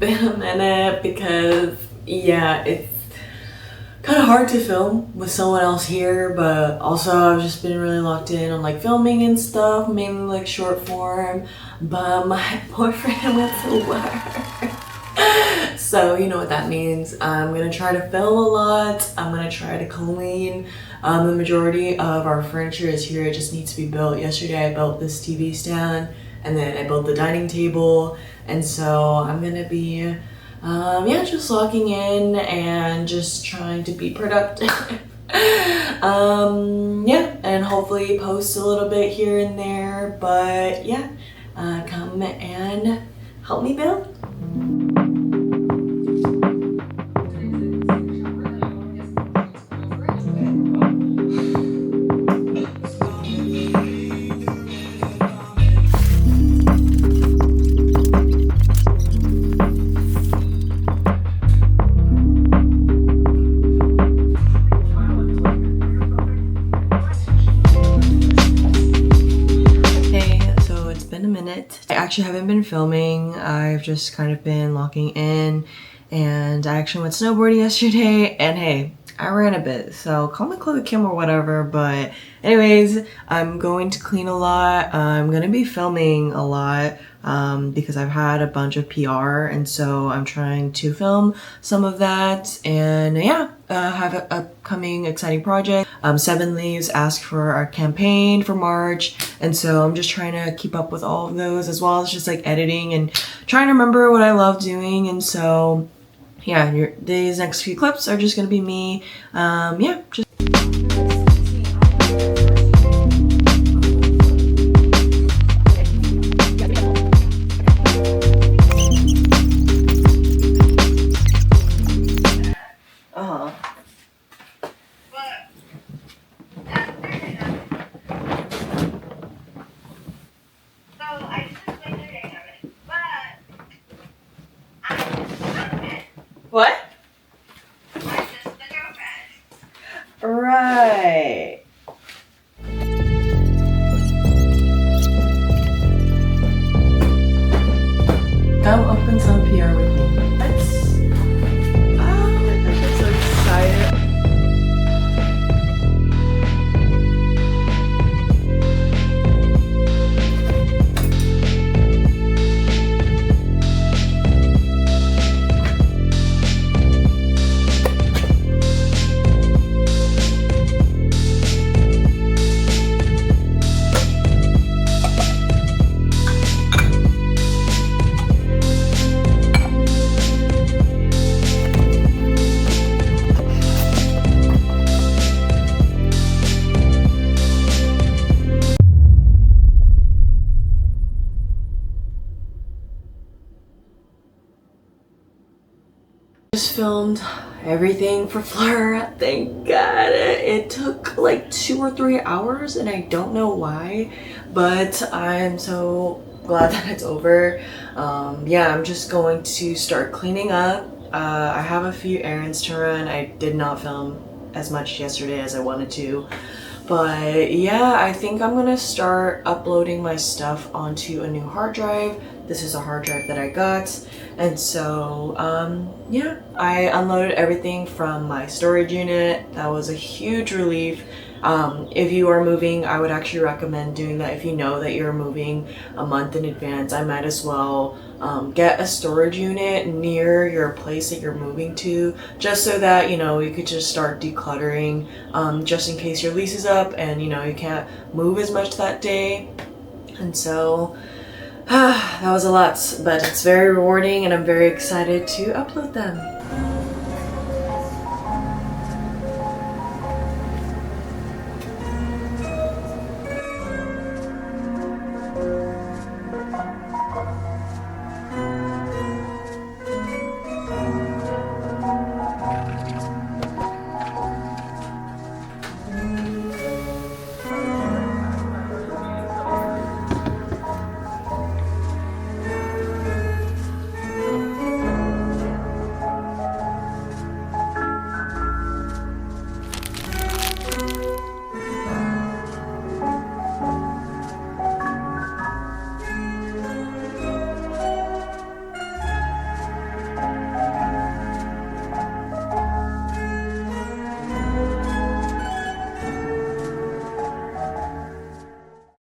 been a minute because, yeah, it's kind of hard to film with someone else here, but also I've just been really locked in on like filming and stuff, mainly like short form, but my boyfriend went to work. So you know what that means. I'm gonna try to film a lot. I'm gonna try to clean. The majority of our furniture is here. It just needs to be built. Yesterday I built this TV stand, and then I built the dining table, and so I'm gonna be yeah, just logging in and just trying to be productive. Yeah, and hopefully post a little bit here and there, but yeah, come and help me build. I actually haven't been filming. I've just kind of been locking in, and I actually went snowboarding yesterday, and hey, I ran a bit, so call me Chloe Kim or whatever, but anyways, I'm going to clean a lot. I'm gonna be filming a lot because I've had a bunch of PR, and so I'm trying to film some of that, and yeah, have an upcoming exciting project. 7 Leaves asked for our campaign for March, and so I'm just trying to keep up with all of those, as well as just like editing and trying to remember what I love doing. And so yeah, these next few clips are just gonna be me, yeah, just what? Right. Come open some PR with me. Let's. Oh my gosh, I'm so excited. Just filmed everything for Fleur. Thank God. It took like 2 or 3 hours, and I don't know why, but I'm so glad that it's over. Yeah, I'm just going to start cleaning up. I have a few errands to run. I did not film as much yesterday as I wanted to, but yeah, I think I'm gonna start uploading my stuff onto a new hard drive. This is a hard drive that I got, and so yeah, I unloaded everything from my storage unit. That was a huge relief. If you are moving, I would actually recommend doing that. If you know that you're moving a month in advance, I might as well get a storage unit near your place that you're moving to, just so that, you know, you could just start decluttering, just in case your lease is up and, you know, you can't move as much that day. And so that was a lot, but it's very rewarding, and I'm very excited to upload them.